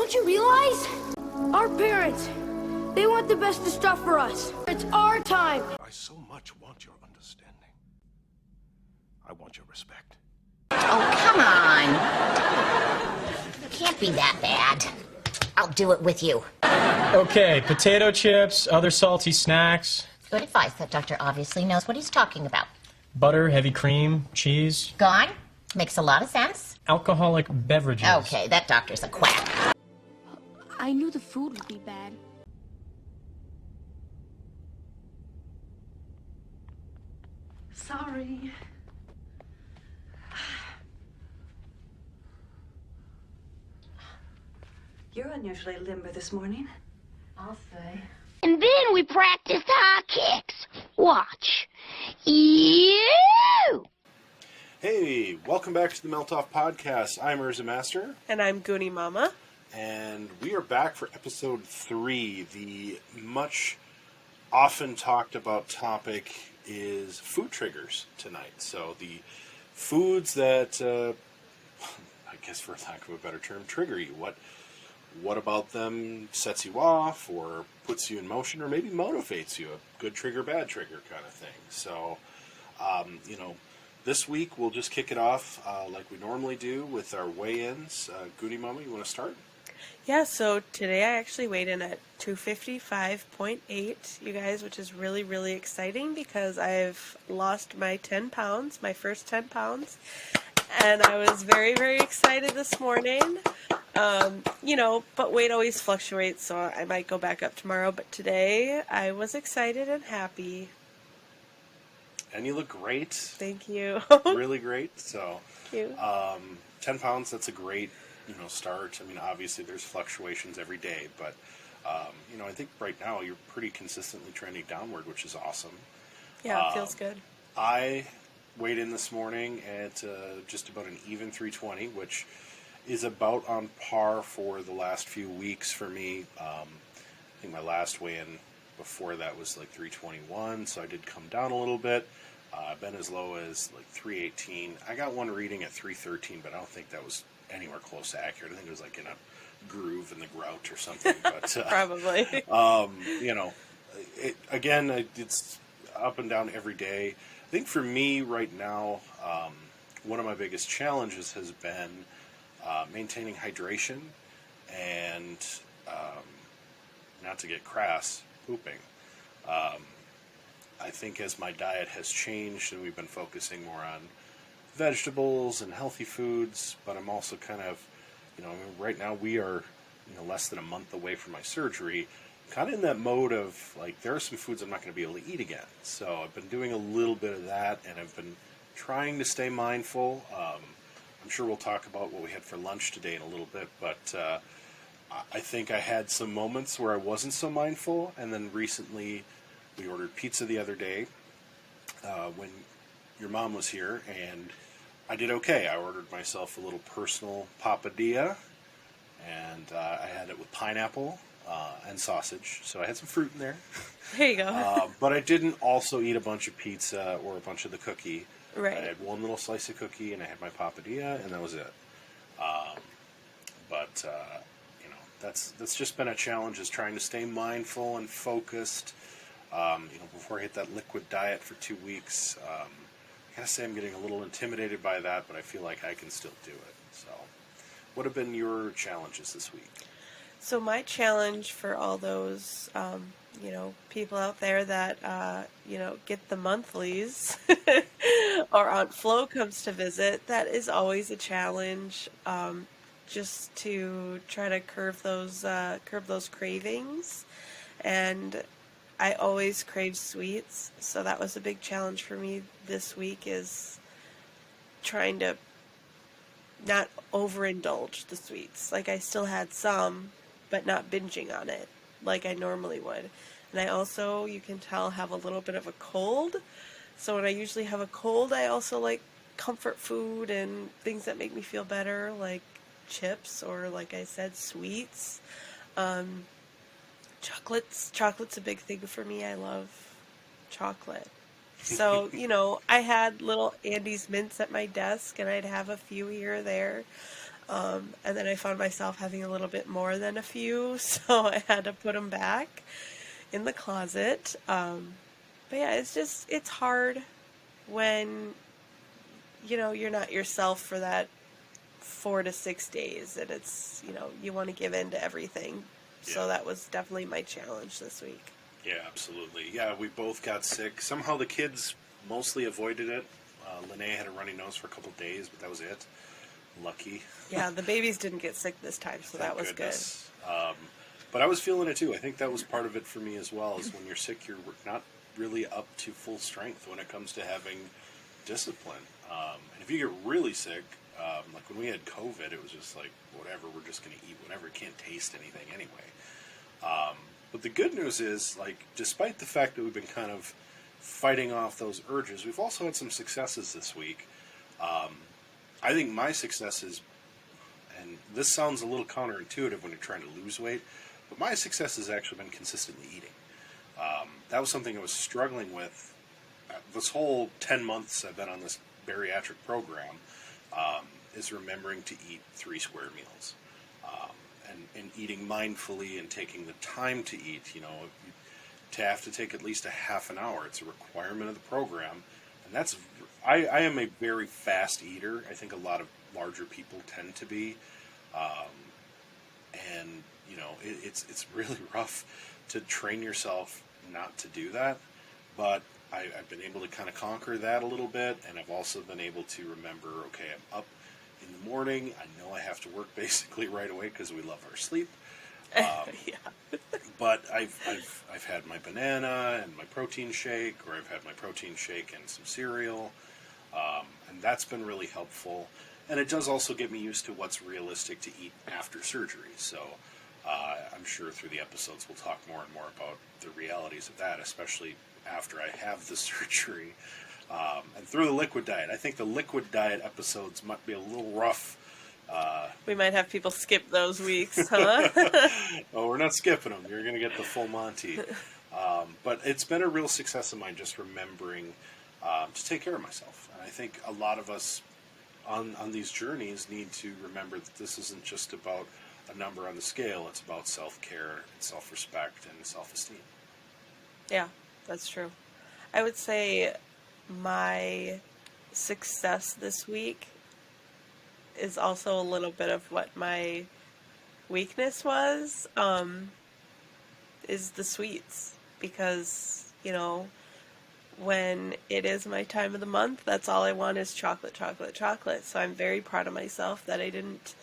Don't you realize? Our parents, they want the best of stuff for us. It's our time. I so much want your understanding. I want your respect. Oh, come on. It can't be that bad. I'll do it with you. Okay, potato chips, other salty snacks. Good advice. That doctor obviously knows what he's talking about. Butter, heavy cream, cheese. Gone? Makes a lot of sense. Alcoholic beverages. Okay, that doctor's a quack. I knew the food would be bad. Sorry. You're unusually limber this morning. I'll say. And then we practiced high kicks. Watch. You. Hey, welcome back to the Melt Off Podcast. I'm Urza Master. And I'm Goonie Mama. And we are back for episode 3. The much often talked about topic is food triggers tonight. So the foods that, I guess for lack of a better term, trigger you. What about them sets you off or puts you in motion or maybe motivates you? A good trigger, bad trigger kind of thing. So, this week we'll just kick it off like we normally do with our weigh-ins. Goonie Mama, you want to start? Yeah, so today I actually weighed in at 255.8, you guys, which is really, really exciting because I've lost my 10 pounds, my first 10 pounds. And I was very, very excited this morning. But weight always fluctuates, so I might go back up tomorrow. But today, I was excited and happy. And you look great. Thank you. Really great. So, Thank you. 10 pounds, that's a great, start. I mean, obviously there's fluctuations every day, but, I think right now you're pretty consistently trending downward, which is awesome. Yeah, it feels good. I weighed in this morning at just about an even 320, which is about on par for the last few weeks for me. I think my last weigh-in before that was like 321, so I did come down a little bit. I've been as low as like 318. I got one reading at 313, but I don't think that was anywhere close to accurate. I think it was like in a groove in the grout or something. But Probably. It's up and down every day. I think for me right now, one of my biggest challenges has been maintaining hydration and, not to get crass, pooping. I think as my diet has changed and we've been focusing more on vegetables and healthy foods, but I'm also kind of, right now we are, less than a month away from my surgery, kind of in that mode of, like, there are some foods I'm not going to be able to eat again. So I've been doing a little bit of that, and I've been trying to stay mindful. I'm sure we'll talk about what we had for lunch today in a little bit, but I think I had some moments where I wasn't so mindful, and then recently we ordered pizza the other day when your mom was here, and I did okay. I ordered myself a little personal papadilla, and I had it with pineapple and sausage, so I had some fruit in there. There you go. But I didn't also eat a bunch of pizza or a bunch of the cookie. Right. I had one little slice of cookie, and I had my papadilla, and that was it. That's just been a challenge, is trying to stay mindful and focused. Before I hit that liquid diet for 2 weeks, I gotta say I'm getting a little intimidated by that, but I feel like I can still do it. So, what have been your challenges this week? So my challenge for all those, people out there that, get the monthlies or Aunt Flo comes to visit, that is always a challenge, just to try to curb those cravings. And I always crave sweets, so that was a big challenge for me this week, is trying to not overindulge the sweets. Like, I still had some, but not binging on it like I normally would. And I also, you can tell, have a little bit of a cold. So when I usually have a cold, I also like comfort food and things that make me feel better, like chips or, like I said, sweets. Chocolate's a big thing for me. I love chocolate. So, I had little Andes mints at my desk, and I'd have a few here or there. And then I found myself having a little bit more than a few, so I had to put them back in the closet. But yeah, it's hard when, you're not yourself for that 4 to 6 days, and it's, you want to give in to everything. So Yeah. that was definitely my challenge this week. Yeah, absolutely. Yeah, we both got sick. Somehow the kids mostly avoided it. Linnea had a runny nose for a couple days, but that was it. Lucky. Yeah, the babies didn't get sick this time, so that was Goodness. But I was feeling it too. I think that was part of it for me as well, is when you're sick, you're not really up to full strength when it comes to having discipline. And if you get really sick, like when we had COVID, it was just like, whatever, we're just going to eat whatever. Can't taste anything anyway. But the good news is, like, despite the fact that we've been kind of fighting off those urges, we've also had some successes this week. I think my successes, and this sounds a little counterintuitive when you're trying to lose weight, but my success has actually been consistently eating. That was something I was struggling with this whole 10 months I've been on this bariatric program, is remembering to eat 3 square meals. And eating mindfully and taking the time to eat, to have to take at least a half an hour. It's a requirement of the program. And that's, I am a very fast eater. I think a lot of larger people tend to be. And, it's really rough to train yourself not to do that. But I've been able to kind of conquer that a little bit. And I've also been able to remember, okay, I'm up in the morning. I know I have to work basically right away because we love our sleep. Yeah. But I've had my banana and my protein shake, or I've had my protein shake and some cereal, and that's been really helpful. And it does also get me used to what's realistic to eat after surgery. So I'm sure through the episodes we'll talk more and more about the realities of that, especially after I have the surgery. And through the liquid diet. I think the liquid diet episodes might be a little rough. We might have people skip those weeks, huh? Oh, we're not skipping them. You're going to get the full Monty. But it's been a real success of mine just remembering to take care of myself. And I think a lot of us on these journeys need to remember that this isn't just about a number on the scale. It's about self-care and self-respect and self-esteem. Yeah, that's true. I would say my success this week is also a little bit of what my weakness was, is the sweets. Because, when it is my time of the month, that's all I want is chocolate, chocolate, chocolate. So I'm very proud of myself that I didn't,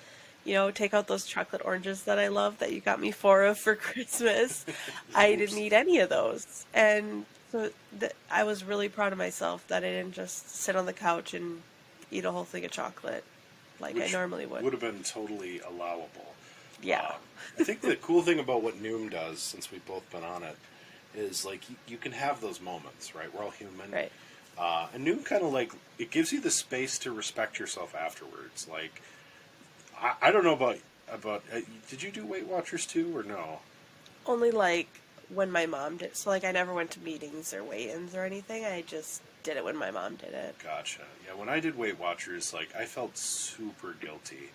take out those chocolate oranges that I love that you got me 4 of for Christmas. I didn't eat any of those. And so I was really proud of myself that I didn't just sit on the couch and eat a whole thing of chocolate like I normally would. Would have been totally allowable. Yeah. I think the cool thing about what Noom does, since we've both been on it, is like you can have those moments, right? We're all human. Right. And Noom kind of like, it gives you the space to respect yourself afterwards. Like, I don't know about did you do Weight Watchers too, or no? Only like when my mom did. So like I never went to meetings or weigh-ins or anything. I just did it when my mom did it. Gotcha. Yeah, when I did Weight Watchers, like, I felt super guilty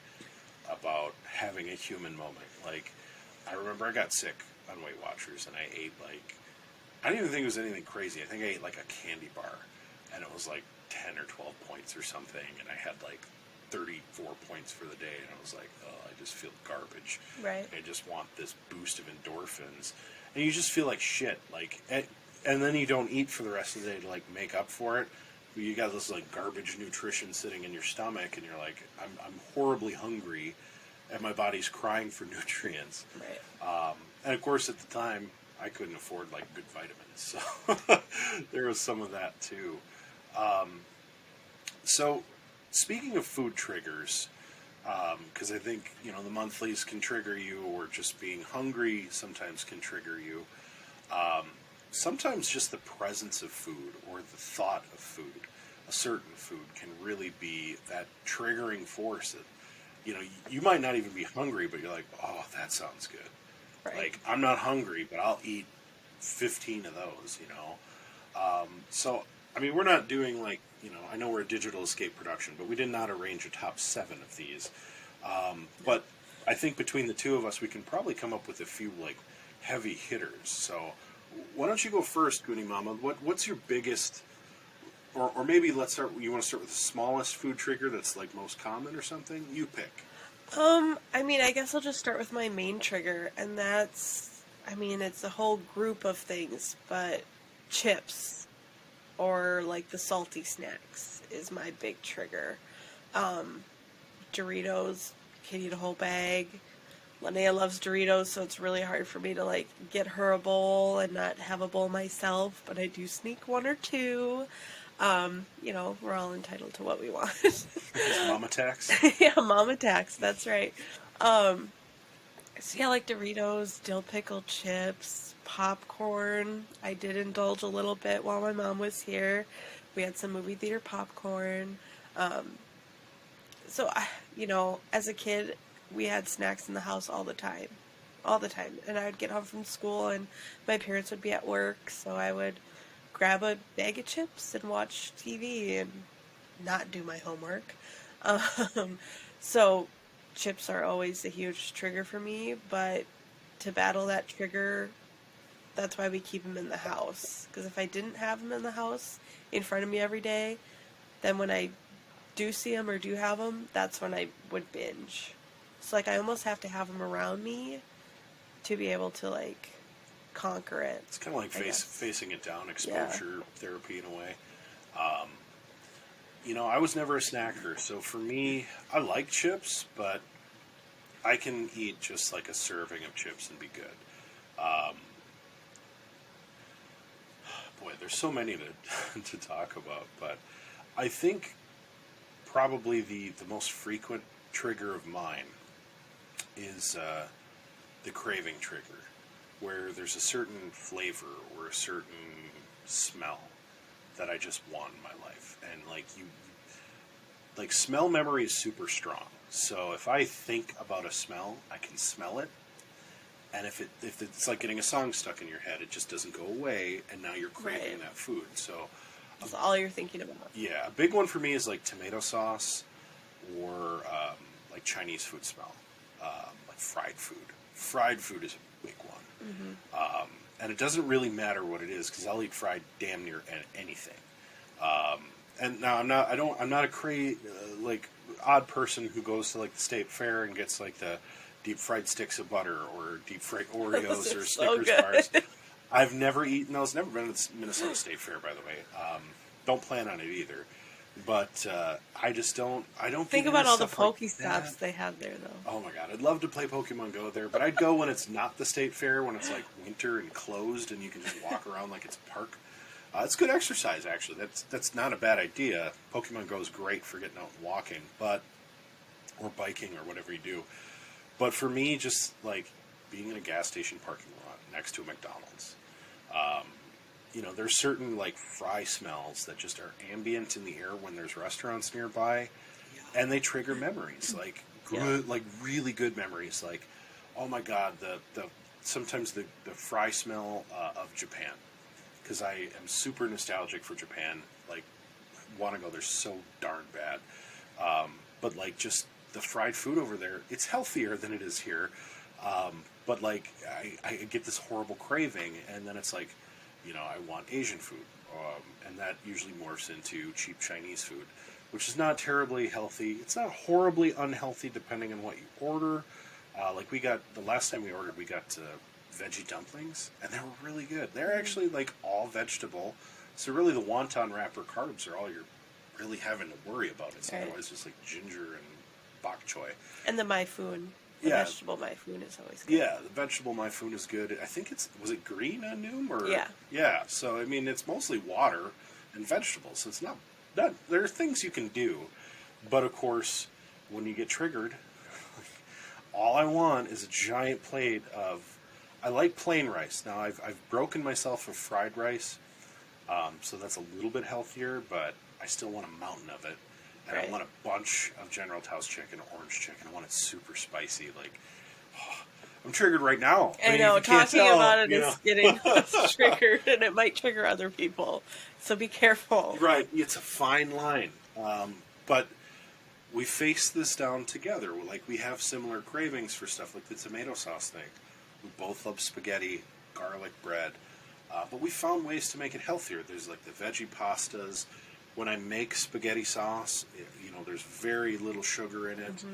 about having a human moment. Like, I remember I got sick on Weight Watchers, and I ate, like, I didn't even think it was anything crazy. I think I ate, like, a candy bar, and it was, like, 10 or 12 points or something, and I had, like, 34 points for the day, and I was like, oh, I just feel garbage. Right. I just want this boost of endorphins. And you just feel like shit. Like, and then you don't eat for the rest of the day to, like, make up for it. You got this, like, garbage nutrition sitting in your stomach, and you're like, I'm horribly hungry, and my body's crying for nutrients. Right. And, of course, at the time, I couldn't afford, like, good vitamins. So there was some of that, too. So speaking of food triggers, because I think, the monthlies can trigger you, or just being hungry sometimes can trigger you. Sometimes just the presence of food or the thought of food, a certain food, can really be that triggering force that, you might not even be hungry, but you're like, oh, that sounds good. Right. Like, I'm not hungry, but I'll eat 15 of those, So, I mean, we're not doing, like, I know we're a digital escape production, but we did not arrange a top 7 of these. But I think between the two of us, we can probably come up with a few like heavy hitters. So why don't you go first, Goonie Mama? What's your biggest, or maybe let's start. You want to start with the smallest food trigger that's like most common or something? You pick. I mean, I guess I'll just start with my main trigger, and that's, I mean, it's a whole group of things, but chips or like the salty snacks is my big trigger. Doritos, can eat a whole bag. Linnea loves Doritos, so it's really hard for me to like get her a bowl and not have a bowl myself, but I do sneak one or two. You know, we're all entitled to what we want. Mama tax? Yeah, mama tax, that's right. So yeah, like Doritos, dill pickle chips, popcorn. I did indulge a little bit while my mom was here. We had some movie theater popcorn. So, you know, as a kid, we had snacks in the house all the time. All the time. And I would get home from school and my parents would be at work, so I would grab a bag of chips and watch TV and not do my homework. So chips are always a huge trigger for me, but to battle that trigger, that's why we keep them in the house. Because if I didn't have them in the house in front of me every day, then when I do see them or do have them, that's when I would binge. So like I almost have to have them around me to be able to like conquer it. It's kind of like facing it down, exposure therapy in a way. You know, I was never a snacker, so for me, I like chips, but I can eat just like a serving of chips and be good. Boy, there's so many to talk about, but I think probably the most frequent trigger of mine is the craving trigger, where there's a certain flavor or a certain smell that I just want in my life. And like smell memory is super strong. So if I think about a smell, I can smell it. And if it's like getting a song stuck in your head, it just doesn't go away, and now you're craving that food. So that's all you're thinking about. Yeah, a big one for me is like tomato sauce or like Chinese food smell, like fried food. Fried food is a big one. Mm-hmm. And it doesn't really matter what it is, because I'll eat fried damn near anything. And now I'm not a like odd person who goes to like the state fair and gets like the deep fried sticks of butter or deep fried Oreos or Snickers bars. I've never eaten those. Never been to the Minnesota State Fair, by the way. Don't plan on it either. But I just don't. I don't think about all the Pokestops they have there, though. Oh my god, I'd love to play Pokemon Go there, but I'd go when it's not the state fair, when it's like winter and closed, and you can just walk around like it's a park. It's good exercise, actually. That's not a bad idea. Pokemon Go is great for getting out and walking, or biking or whatever you do. But for me, just like being in a gas station parking lot next to a McDonald's, you know, there's certain like fry smells that just are ambient in the air when there's restaurants nearby, and they trigger memories, like good, like really good memories. Like, oh my god, sometimes the fry smell of Japan, because I am super nostalgic for Japan. Like, want to go there so darn bad. But like just the fried food over there, it's healthier than it is here. But like I get this horrible craving, and then it's like, you know, I want Asian food, and that usually morphs into cheap Chinese food, which is not terribly healthy. It's not horribly unhealthy depending on what you order. Like the last time we ordered, we got veggie dumplings, and they were really good. They're actually like all vegetable, so really the wonton wrapper carbs are all you're really having to worry about. It's otherwise just like ginger and bok choy. And the myfoon. The vegetable myfoon is always good. Yeah, the vegetable myfoon is good. I think was it green on Noom? Or yeah. So I mean, it's mostly water and vegetables. So it's not there are things you can do, but of course, when you get triggered, all I want is a giant plate of. I like plain rice. Now I've broken myself of fried rice, so that's a little bit healthier, but I still want a mountain of it. And I want a bunch of General Tso's chicken, orange chicken. I want it super spicy. Like, I'm triggered right now. I know, talking about it is getting triggered, and it might trigger other people. So be careful. Right, it's a fine line. But we face this down together. Like, we have similar cravings for stuff like the tomato sauce thing. We both love spaghetti, garlic bread, but we found ways to make it healthier. There's like the veggie pastas. When I make spaghetti sauce, there's very little sugar in it,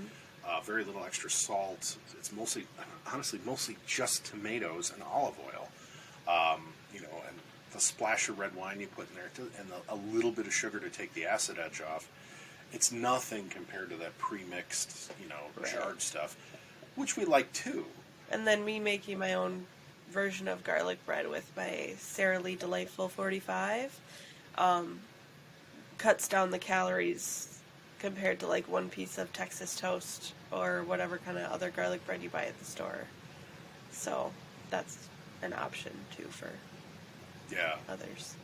very little extra salt. It's mostly just tomatoes and olive oil, and the splash of red wine you put in there, and a little bit of sugar to take the acid edge off. It's nothing compared to that pre-mixed, jarred stuff, which we like too. And then me making my own version of garlic bread with my Sara Lee Delightful 45 cuts down the calories compared to like one piece of Texas toast or whatever kind of other garlic bread you buy at the store. So that's an option too for others.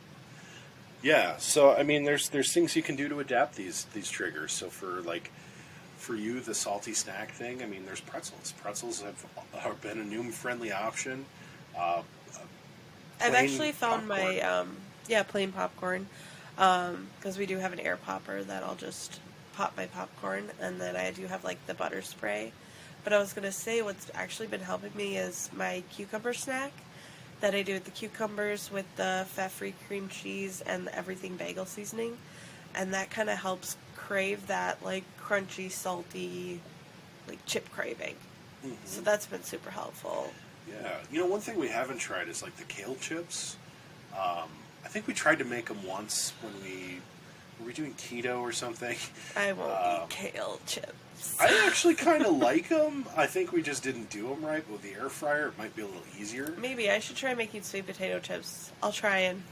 Yeah, so I mean, there's things you can do to adapt these triggers. So for you, the salty snack thing, I mean, there's pretzels. Pretzels have been a new friendly option. I've actually found popcorn. my plain popcorn, because we do have an air popper that I'll just pop my popcorn, and then I do have like the butter spray. But I was gonna say what's actually been helping me is my cucumber snack that I do with the cucumbers with the fat-free cream cheese and the everything bagel seasoning, and that kind of helps crave that like crunchy, salty, like chip craving. Mm-hmm. So that's been super helpful. Yeah, one thing we haven't tried is like the kale chips. I think we tried to make them once when were we doing keto or something. I won't eat kale chips. I actually kind of like them. I think we just didn't do them right. With the air fryer, it might be a little easier. Maybe I should try making sweet potato chips. I'll try and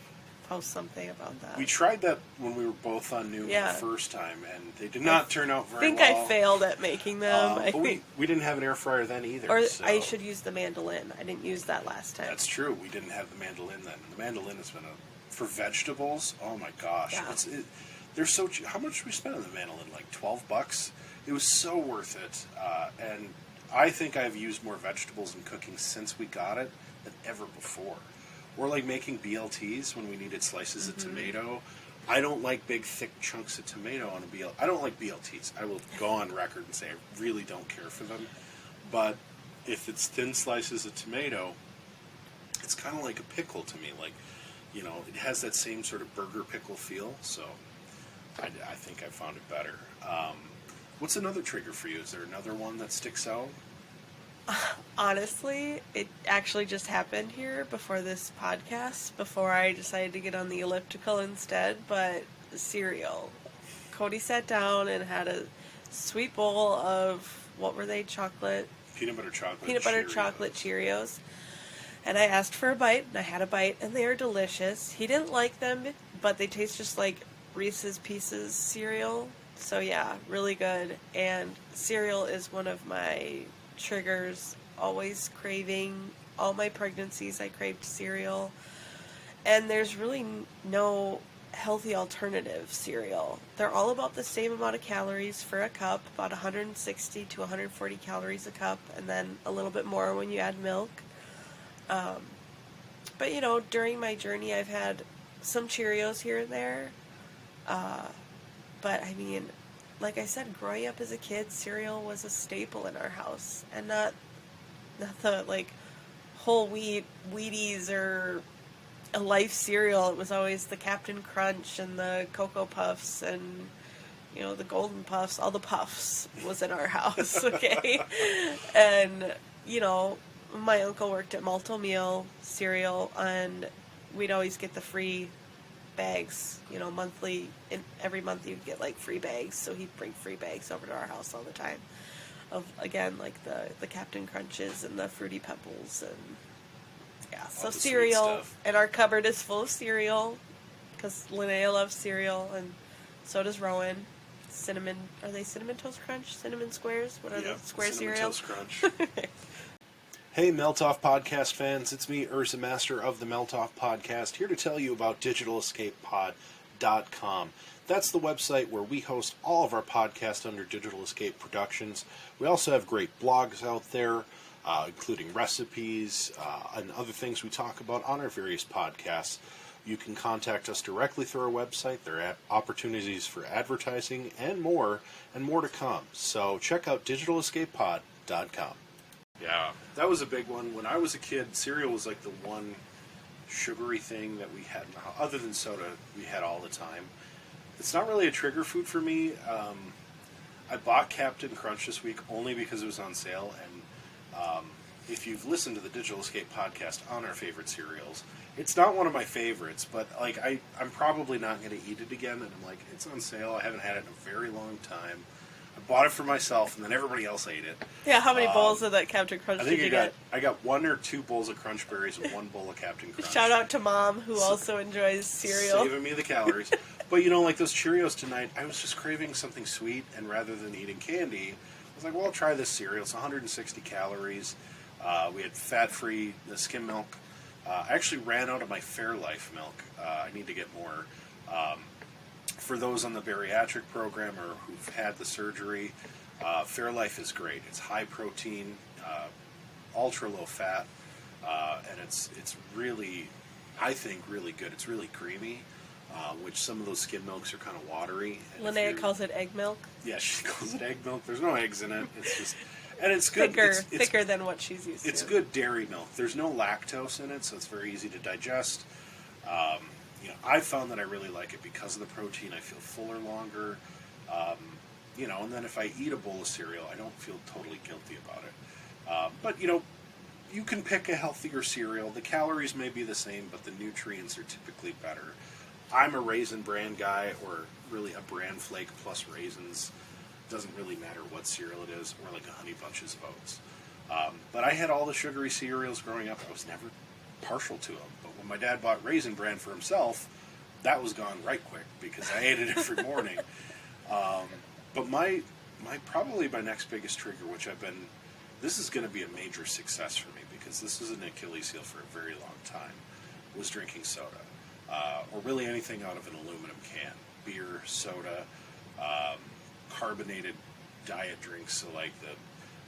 post something about that. We tried that when we were both on Noom the first time, and they did not turn out very well. I think I failed at making them. But we didn't have an air fryer then either. Or so. I should use the mandolin. I didn't use that last time. That's true. We didn't have the mandolin then. The mandolin has been for vegetables. Oh my gosh! Yeah. They're so cheap. How much did we spend on the mandolin? Like $12. It was so worth it, and I think I've used more vegetables in cooking since we got it than ever before. Or like making BLTs when we needed slices of tomato. I don't like big, thick chunks of tomato on a BLT. I don't like BLTs. I will go on record and say I really don't care for them. But if it's thin slices of tomato, it's kind of like a pickle to me. Like, it has that same sort of burger pickle feel. So I think I found it better. What's another trigger for you? Is there another one that sticks out? Honestly, it actually just happened here before this podcast, before I decided to get on the elliptical instead, but cereal. Cody sat down and had a sweet bowl of, what were they, chocolate? Peanut butter chocolate Peanut butter chocolate Cheerios. And I asked for a bite, and I had a bite, and they are delicious. He didn't like them, but they taste just like Reese's Pieces cereal. So yeah, really good. And cereal is one of my triggers. Always craving. All my pregnancies I craved cereal. And there's really no healthy alternative cereal. They're all about the same amount of calories for a cup, about 160 to 140 calories a cup, and then a little bit more when you add milk. But during my journey I've had some Cheerios here and there. But I mean, like I said, growing up as a kid, cereal was a staple in our house, and not the like whole wheat Wheaties or a Life cereal. It was always the Captain Crunch and the Cocoa Puffs and the Golden Puffs. All the puffs was in our house, okay? And my uncle worked at Multi-Meal Cereal, and we'd always get the free bags, monthly. And every month you'd get like free bags, so he'd bring free bags over to our house all the time of, again, like the Captain Crunches and the Fruity Pebbles, and so cereal. And our cupboard is full of cereal because Linnea loves cereal, and so does Rowan. Cinnamon, are they Cinnamon Toast Crunch? Cinnamon Squares? What are the square cereals? Cinnamon Toast Crunch. Hey, Melt Off Podcast fans, it's me, Urza, master of the Melt Off Podcast, here to tell you about DigitalEscapePod.com. That's the website where we host all of our podcasts under Digital Escape Productions. We also have great blogs out there, including recipes and other things we talk about on our various podcasts. You can contact us directly through our website. There are opportunities for advertising and more to come. So check out digitалescapepod.com. Yeah, that was a big one. When I was a kid, cereal was like the one sugary thing that we had in the house, other than soda, we had all the time. It's not really a trigger food for me. I bought Captain Crunch this week only because it was on sale, and if you've listened to the Digital Escape podcast on our favorite cereals, it's not one of my favorites, but like I'm probably not going to eat it again, and I'm like, it's on sale, I haven't had it in a very long time. I bought it for myself, and then everybody else ate it. Yeah, how many bowls of that Captain Crunch did you get? I got 1 or 2 bowls of Crunch Berries and 1 bowl of Captain Crunch. Shout out to Mom, who also enjoys cereal. Saving me the calories. But, you know, like those Cheerios tonight, I was just craving something sweet, and rather than eating candy, I was like, well, I'll try this cereal. It's 160 calories. We had fat-free skim milk. I actually ran out of my Fairlife milk. I need to get more. For those on the bariatric program or who've had the surgery, Fairlife is great. It's high protein, ultra low fat, and it's really, I think, really good. It's really creamy, which some of those skim milks are kind of watery. And Linnea calls it egg milk. Yeah, she calls it egg milk. There's no eggs in it. It's just, and it's good. Thicker than what she's used to. It's good dairy milk. There's no lactose in it, so it's very easy to digest. You know, I found that I really like it because of the protein. I feel fuller longer. You know, and then if I eat a bowl of cereal, I don't feel totally guilty about it. But, you know, you can pick a healthier cereal. The calories may be the same, but the nutrients are typically better. I'm a Raisin Bran guy, or really a Bran Flake plus raisins. Doesn't really matter what cereal it is, or like a Honey Bunches of Oats. But I had all the sugary cereals growing up. I was never partial to them. But when my dad bought Raisin Bran for himself, that was gone right quick because I ate it every morning. But probably my next biggest trigger, which this is going to be a major success for me because this is an Achilles heel for a very long time, was drinking soda. Or really anything out of an aluminum can. Beer, soda, carbonated diet drinks, so like the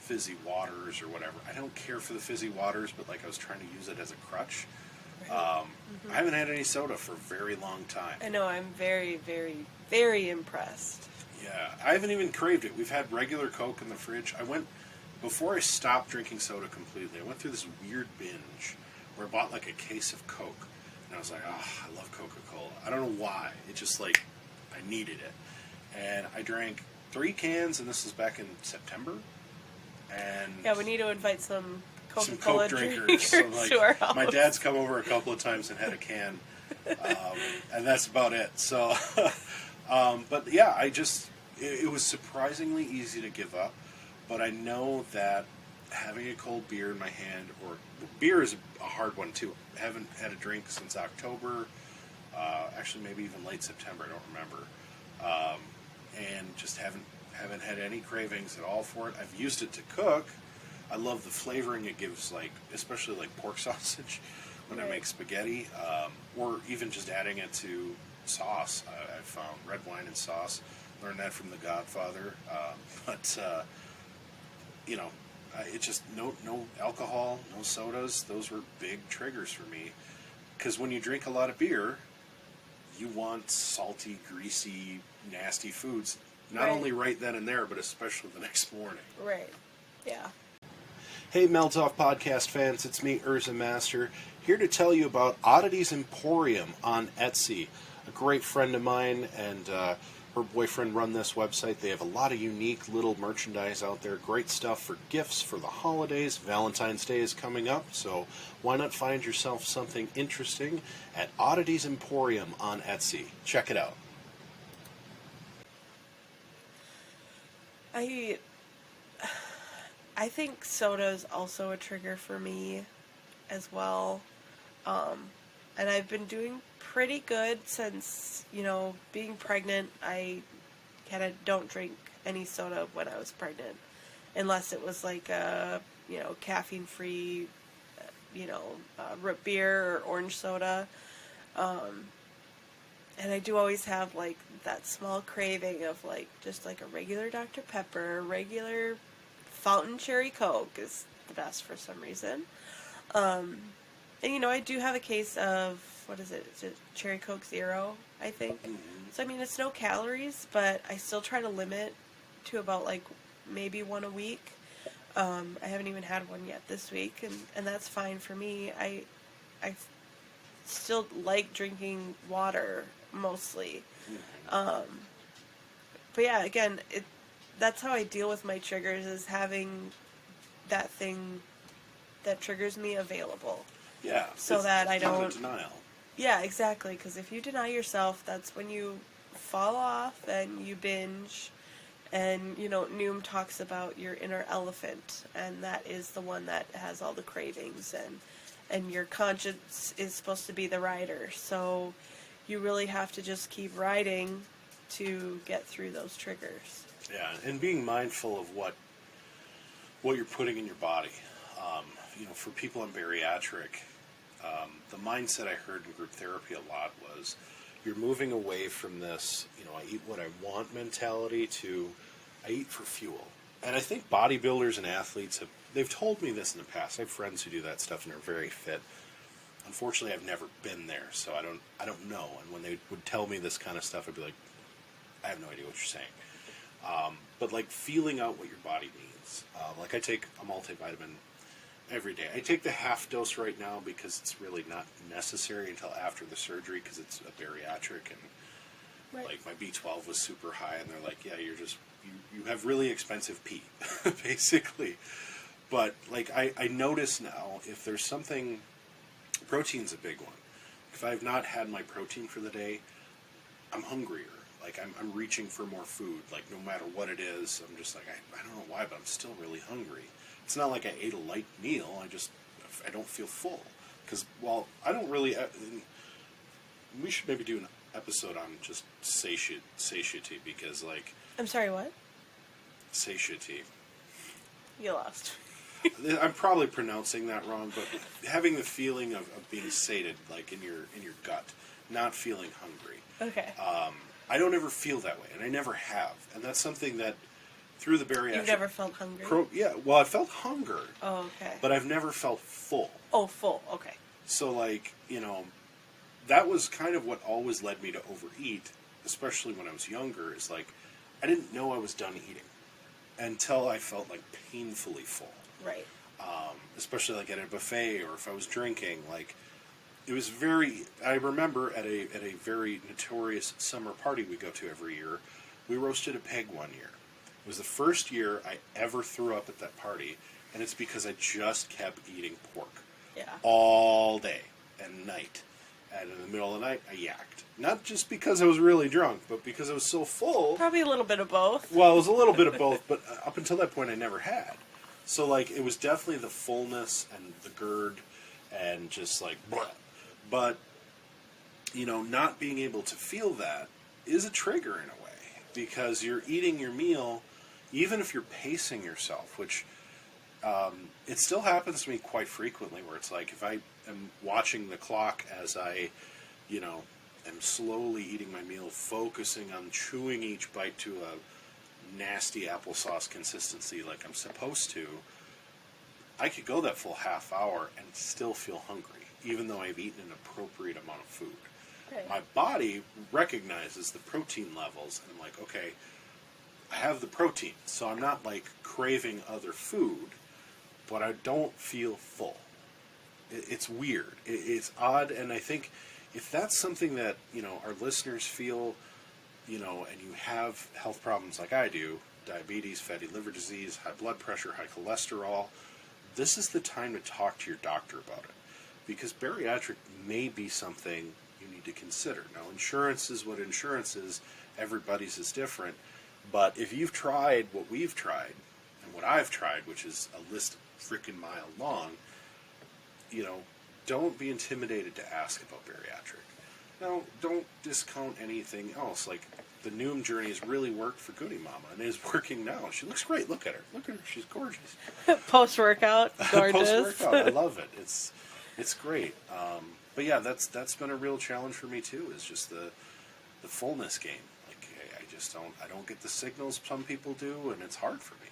fizzy waters or whatever. I don't care for the fizzy waters, but like I was trying to use it as a crutch. I haven't had any soda for a very long time. I know, I'm very, very, very impressed. Yeah, I haven't even craved it. We've had regular Coke in the fridge. Before I stopped drinking soda completely, I went through this weird binge where I bought like a case of Coke. And I was like, I love Coca-Cola. I don't know why. It just like, I needed it. And I drank 3 cans, and this was back in September. And yeah, we need to invite some some Coca-Cola Coke drinkers. So, like, to our house. my dad's come over a couple of times and had a can, and that's about it. So, but yeah, it was surprisingly easy to give up. But I know that having a cold beer in my hand, or beer is a hard one too. I haven't had a drink since October, actually maybe even late September. I don't remember, and just haven't had any cravings at all for it. I've used it to cook. I love the flavoring it gives, like especially like pork sausage when I make spaghetti, or even just adding it to sauce. I found red wine and sauce. Learned that from The Godfather, but you know. It's just no alcohol, no sodas. Those were big triggers for me. Because when you drink a lot of beer, you want salty, greasy, nasty foods. Not only right then and there, but especially the next morning. Right. Yeah. Hey, Melt Off Podcast fans, it's me, Urza Master, here to tell you about Oddities Emporium on Etsy. A great friend of mine and her boyfriend run this website. They have a lot of unique little merchandise out there. Great stuff for gifts for the holidays. Valentine's Day is coming up, so why not find yourself something interesting at Oddities Emporium on Etsy. Check it out. I think soda is also a trigger for me as well. And I've been doing pretty good since, being pregnant. I kind of don't drink any soda when I was pregnant, unless it was like a, caffeine-free, root beer or orange soda. And I do always have, like, that small craving of, like, just like a regular Dr. Pepper, regular fountain cherry Coke is the best for some reason. And, I do have a case of what is it? It's a Cherry Coke Zero, I think. So I mean, it's no calories, but I still try to limit to about like maybe one a week. I haven't even had one yet this week, and that's fine for me. I still like drinking water mostly. But yeah, again, that's how I deal with my triggers, is having that thing that triggers me available. Yeah. So that I it's not a don't... denial. Yeah, exactly, because if you deny yourself, that's when you fall off and you binge. And, you know, Noom talks about your inner elephant, and that is the one that has all the cravings, and your conscience is supposed to be the rider. So you really have to just keep riding to get through those triggers. Yeah, and being mindful of what you're putting in your body. You know, for people on bariatric, the mindset I heard in group therapy a lot was you're moving away from this, you know, I eat what I want mentality to I eat for fuel. And I think bodybuilders and athletes they've told me this in the past. I have friends who do that stuff and are very fit. Unfortunately, I've never been there, so I don't know. And when they would tell me this kind of stuff, I'd be like, I have no idea what you're saying. But like feeling out what your body needs. Like I take a multivitamin every day. I take the half dose right now because it's really not necessary until after the surgery because it's a bariatric and like my B12 was super high and they're like, yeah, you're just you have really expensive pee basically. But like I notice now if there's something, protein's a big one. If I've not had my protein for the day, I'm hungrier. Like I'm reaching for more food. Like no matter what it is, I'm just like I don't know why, but I'm still really hungry. It's not like I ate a light meal. I don't feel full because I don't really. We should maybe do an episode on just satiety because like. I'm sorry, what? Satiety. You lost. I'm probably pronouncing that wrong, but having the feeling of being sated, like in your gut, not feeling hungry. Okay. I don't ever feel that way, and I never have, and that's something that through the bariatric. You've never felt hungry? Yeah, well, I felt hunger. Oh, okay. But I've never felt full. Oh, full. Okay. So, like, you know, that was kind of what always led me to overeat, especially when I was younger, is like, I didn't know I was done eating until I felt like painfully full. Right. Especially like at a buffet or if I was drinking, like, it was I remember at a very notorious summer party we go to every year, we roasted a pig one year. It was the first year I ever threw up at that party, and it's because I just kept eating pork. Yeah. All day and night. And in the middle of the night, I yacked. Not just because I was really drunk, but because I was so full. Probably a little bit of both. Well, it was a little bit of both, but up until that point, I never had. So, like, it was definitely the fullness and the GERD and just, like, bleh. But, you know, not being able to feel that is a trigger in a way. Because you're eating your meal, even if you're pacing yourself, which it still happens to me quite frequently, where it's like if I am watching the clock as I, you know, am slowly eating my meal, focusing on chewing each bite to a nasty applesauce consistency like I'm supposed to, I could go that full half hour and still feel hungry, even though I've eaten an appropriate amount of food. Right. My body recognizes the protein levels, and I'm like, okay, I have the protein, so I'm not like craving other food, but I don't feel full. It's weird. It's odd, and I think if that's something that, you know, our listeners feel, you know, and you have health problems like I do, diabetes, fatty liver disease, high blood pressure, high cholesterol, this is the time to talk to your doctor about it. Because bariatric may be something you need to consider. Now, insurance is what insurance is. Everybody's is different. But if you've tried what we've tried, and what I've tried, which is a list freaking mile long, you know, don't be intimidated to ask about bariatric. Now, don't discount anything else. Like, the Noom journey has really worked for Goonie Mama, and is working now. She looks great. Look at her. Look at her. She's gorgeous. Post-workout, gorgeous. Post-workout. I love it. It's great. But yeah, that's been a real challenge for me too. Is just the fullness game. Like I don't get the signals some people do, and it's hard for me.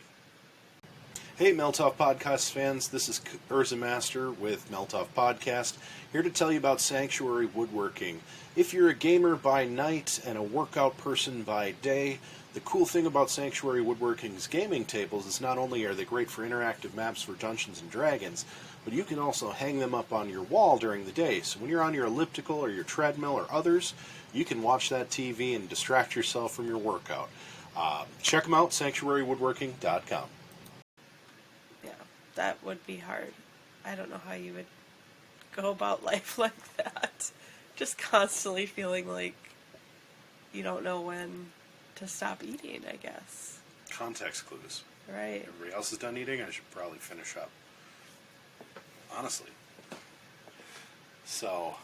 Hey, Meltoff Podcast fans, this is Urza Master with Meltoff Podcast, here to tell you about Sanctuary Woodworking. If you're a gamer by night and a workout person by day, the cool thing about Sanctuary Woodworking's gaming tables is not only are they great for interactive maps for Dungeons & Dragons, but you can also hang them up on your wall during the day. So when you're on your elliptical or your treadmill or others, you can watch that TV and distract yourself from your workout. Check them out, sanctuarywoodworking.com. Yeah, that would be hard. I don't know how you would go about life like that. Just constantly feeling like you don't know when to stop eating, I guess. Context clues. Right. Everybody else is done eating, I should probably finish up. Honestly. So,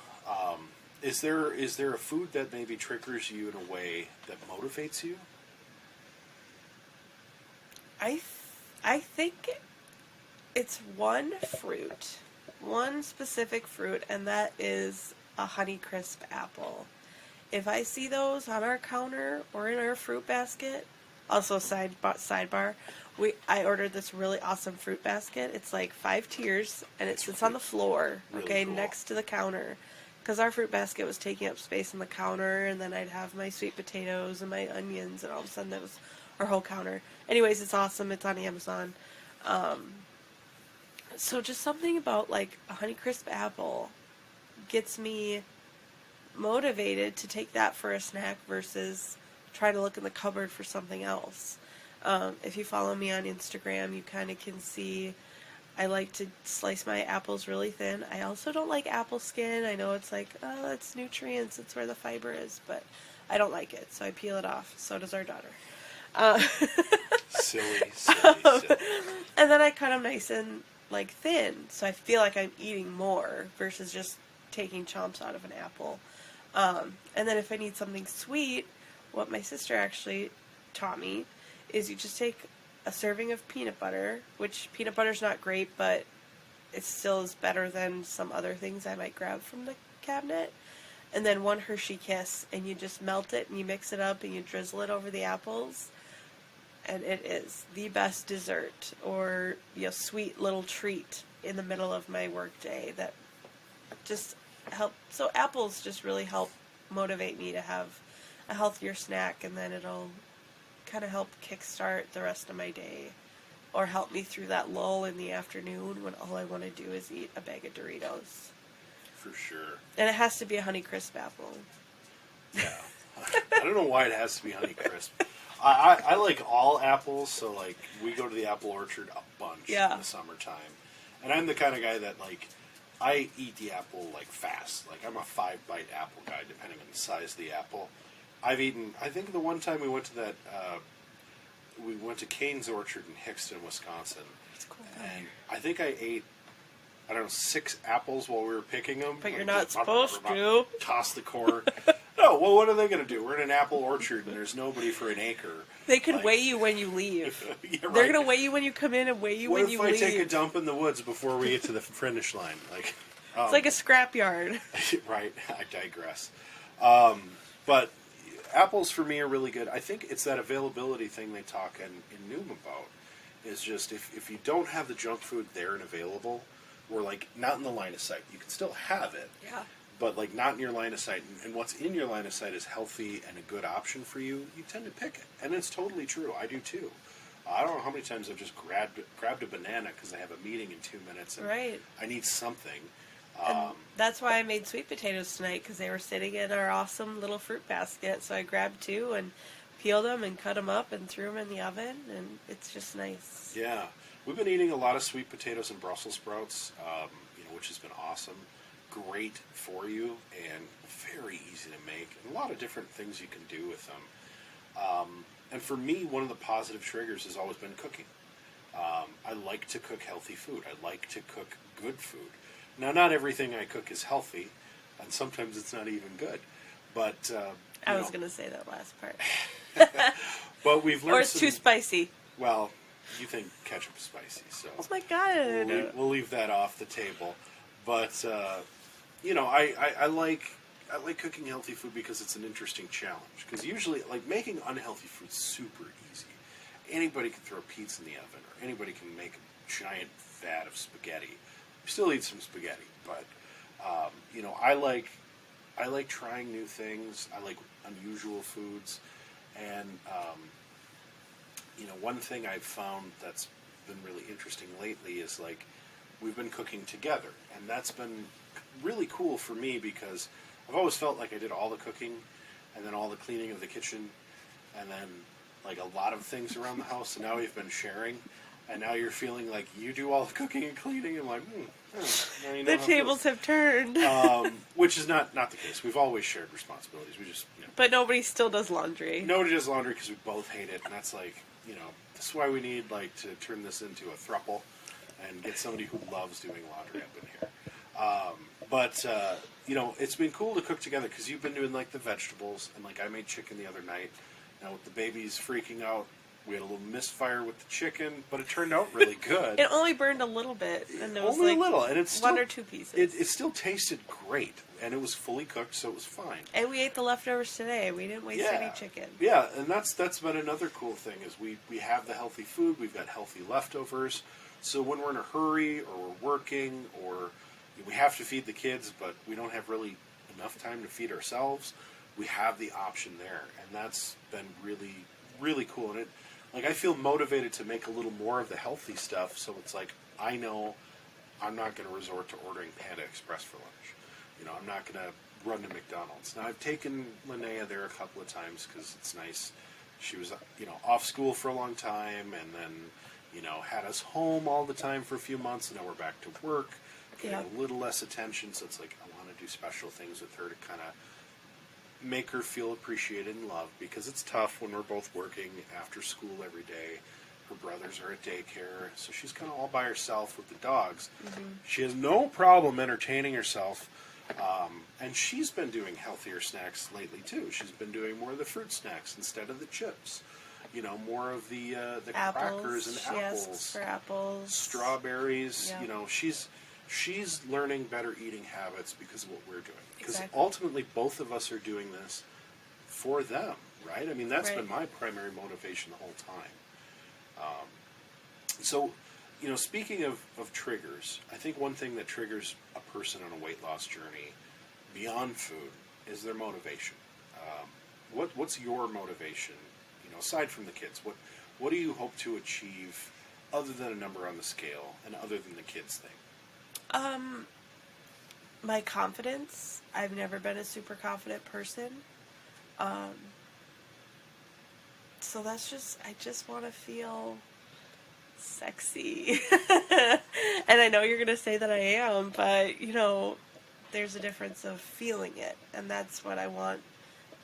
is there a food that maybe triggers you in a way that motivates you? I think it's one fruit, one specific fruit, and that is a Honeycrisp apple. If I see those on our counter or in our fruit basket, also sidebar, I ordered this really awesome fruit basket. It's like 5 tiers, and it sits on the floor, Really okay, cool. next to the counter. Because our fruit basket was taking up space on the counter, and then I'd have my sweet potatoes and my onions, and all of a sudden that was our whole counter. Anyways, it's awesome. It's on Amazon. So just something about like a Honeycrisp apple gets me motivated to take that for a snack versus trying to look in the cupboard for something else. If you follow me on Instagram, you kind of can see I like to slice my apples really thin. I also don't like apple skin. I know it's like, oh, it's nutrients, it's where the fiber is, but I don't like it, so I peel it off. So does our daughter. Silly. And then I cut them nice and like thin, so I feel like I'm eating more versus just taking chomps out of an apple. And then if I need something sweet, what my sister actually taught me is you just take a serving of peanut butter, which peanut butter's not great, but it still is better than some other things I might grab from the cabinet. And then 1 Hershey Kiss, and you just melt it and you mix it up and you drizzle it over the apples. And it is the best dessert or sweet little treat in the middle of my work day that just help. So apples just really help motivate me to have a healthier snack, and then it'll kind of help kickstart the rest of my day or help me through that lull in the afternoon when all I want to do is eat a bag of Doritos. For sure. And it has to be a Honeycrisp apple. Yeah. I don't know why it has to be Honeycrisp. I like all apples, so like we go to the apple orchard a bunch in the summertime. And I'm the kind of guy that like I eat the apple like fast. Like I'm a 5-bite apple guy depending on the size of the apple. I've eaten, I think the one time we went to that we went to Kane's Orchard in Hickston, Wisconsin. It's cool. And I think I ate, I don't know, 6 apples while we were picking them. But you're Like, not supposed to. Toss the core. No, well, what are they going to do? We're in an apple orchard and there's nobody for an acre. They can Like- weigh you when you leave. Yeah, They're right. going to weigh you when you come in and weigh you What when if you I leave. take a dump in the woods before we get to the finish line? Like, It's like a scrapyard. right, I digress. But apples for me are really good. I think it's that availability thing they talk in Noom about. Is just if you don't have the junk food there and available, or like not in the line of sight, you can still have it. Yeah. But like not in your line of sight, and what's in your line of sight is healthy and a good option for you, you tend to pick it. And it's totally true. I do too. I don't know how many times I've just grabbed a banana because I have a meeting in 2 minutes and Right. I need something. And that's why I made sweet potatoes tonight, because they were sitting in our awesome little fruit basket. So I grabbed 2 and peeled them and cut them up and threw them in the oven, and it's just nice. Yeah, we've been eating a lot of sweet potatoes and Brussels sprouts, which has been awesome. Great for you and very easy to make. And a lot of different things you can do with them. And for me, one of the positive triggers has always been cooking. I like to cook healthy food. I like to cook good food. Now, not everything I cook is healthy, and sometimes it's not even good. But I was going to say that last part. but we've learned. Or it's too spicy. Well, you think ketchup is spicy, so Oh my god. we'll leave that off the table. But I like cooking healthy food because it's an interesting challenge. Because usually, like making unhealthy food is super easy, anybody can throw pizza in the oven, or anybody can make a giant vat of spaghetti. We still eat some spaghetti, but you know, I like trying new things. I like unusual foods, and you know, one thing I've found that's been really interesting lately is like we've been cooking together, and that's been really cool for me because I've always felt like I did all the cooking and then all the cleaning of the kitchen and then like a lot of things around the house, and now we've been sharing, and now you're feeling like you do all the cooking and cleaning, and like, now you know The how it tables feels. have turned. Which is not the case. We've always shared responsibilities. We just, you know, But nobody still does laundry. nobody does laundry because we both hate it, and that's like, you know, that's why we need like to turn this into a throuple and get somebody who loves doing laundry up in here. But you know, it's been cool to cook together because you've been doing like the vegetables, and like I made chicken the other night. Now with the babies freaking out, we had a little misfire with the chicken, but it turned out really good. It only burned a little bit, and it was Only like a little, and it's still, one or two pieces. It still tasted great, and it was fully cooked, so it was fine. And we ate the leftovers today. We didn't waste any chicken. Yeah, and that's been another cool thing is we have the healthy food, we've got healthy leftovers. So when we're in a hurry or we're working or we have to feed the kids, but we don't have really enough time to feed ourselves, we have the option there, and that's been really, really cool. And it, like, I feel motivated to make a little more of the healthy stuff. So it's like I know I'm not going to resort to ordering Panda Express for lunch. You know, I'm not going to run to McDonald's. Now I've taken Linnea there a couple of times because it's nice. She was, you know, off school for a long time, and then, you know, had us home all the time for a few months, and now we're back to work, getting a little less attention. So it's like I want to do special things with her to kind of make her feel appreciated and loved, because it's tough when we're both working after school every day. Her brothers are at daycare, so she's kind of all by herself with the dogs. She has no problem entertaining herself, and she's been doing healthier snacks lately too. She's been doing more of the fruit snacks instead of the chips. You know, more of the crackers and She apples, asks for apples, strawberries. Yeah. You know, she's learning better eating habits because of what we're doing. Because Exactly. ultimately, both of us are doing this for them, right? I mean, that's Right. been my primary motivation the whole time. So, you know, speaking of triggers, I think one thing that triggers a person on a weight loss journey beyond food is their motivation. What's your motivation? You know, aside from the kids, what do you hope to achieve other than a number on the scale and other than the kids thing? My confidence. I've never been a super confident person. So that's just, I just want to feel sexy. And I know you're going to say that I am, but, you know, there's a difference of feeling it. And that's what I want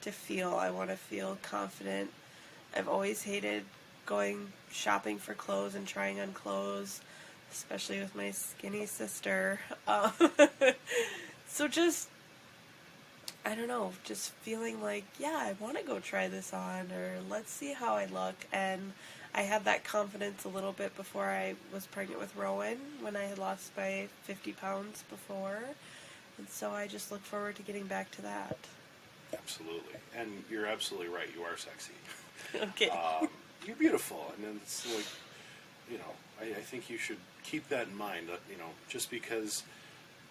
to feel. I want to feel confident. I've always hated going shopping for clothes and trying on clothes, especially with my skinny sister. So just, I don't know, just feeling like, yeah, I want to go try this on, or let's see how I look. And I had that confidence a little bit before I was pregnant with Rowan, when I had lost my 50 pounds before. And so I just look forward to getting back to that. Absolutely. And you're absolutely right. You are sexy. Okay. You're beautiful. And it's like, you know, I think you should keep that in mind. That, you know, just because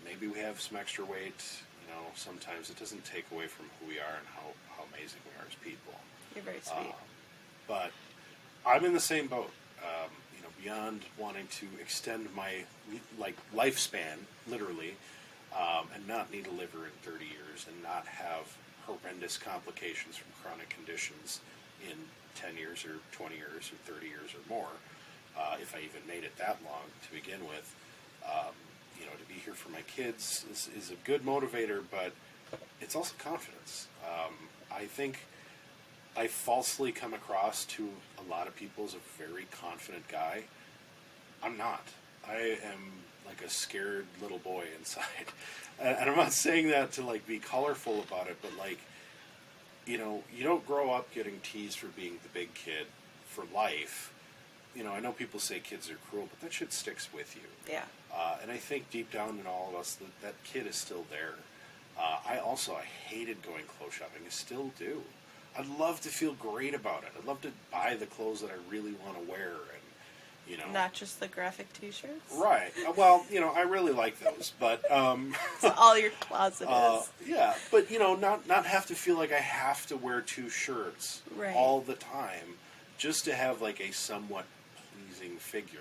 maybe we have some extra weight, you know, sometimes it doesn't take away from who we are and how amazing we are as people. You're very sweet. But I'm in the same boat. You know, beyond wanting to extend my lifespan, literally, and not need a liver in 30 years and not have horrendous complications from chronic conditions in 10 years or 20 years or 30 years or more, if I even made it that long to begin with. You know, to be here for my kids is a good motivator, but it's also confidence. I think I falsely come across to a lot of people as a very confident guy. I'm not. I am like a scared little boy inside. And I'm not saying that to like be colorful about it, but like, you know, you don't grow up getting teased for being the big kid for life. You know, I know people say kids are cruel, but that shit sticks with you. Yeah. And I think deep down in all of us that kid is still there. I hated going clothes shopping. I still do. I'd love to feel great about it. I'd love to buy the clothes that I really want to wear, and not just the graphic T-shirts. Right. Well, I really like those, but That's all your closet is. yeah, but not have to feel like I have to wear 2 shirts Right. all the time just to have like a somewhat pleasing figure.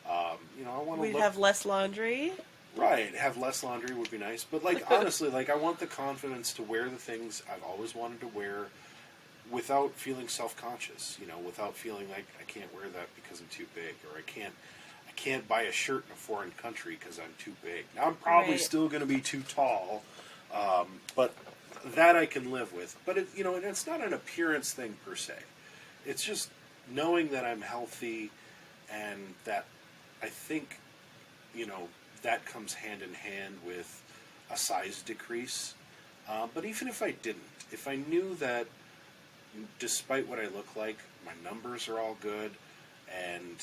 I want to We'd look have less laundry. right. Have less laundry would be nice, but like honestly, like I want the confidence to wear the things I've always wanted to wear without feeling self-conscious. Without feeling like I can't wear that because I'm too big, or I can't buy a shirt in a foreign country because I'm too big. Now I'm probably Right. still going to be too tall, but that I can live with. But it's not an appearance thing per se. It's just knowing that I'm healthy, and that I think, that comes hand in hand with a size decrease. But even if I didn't, if I knew that despite what I look like, my numbers are all good, and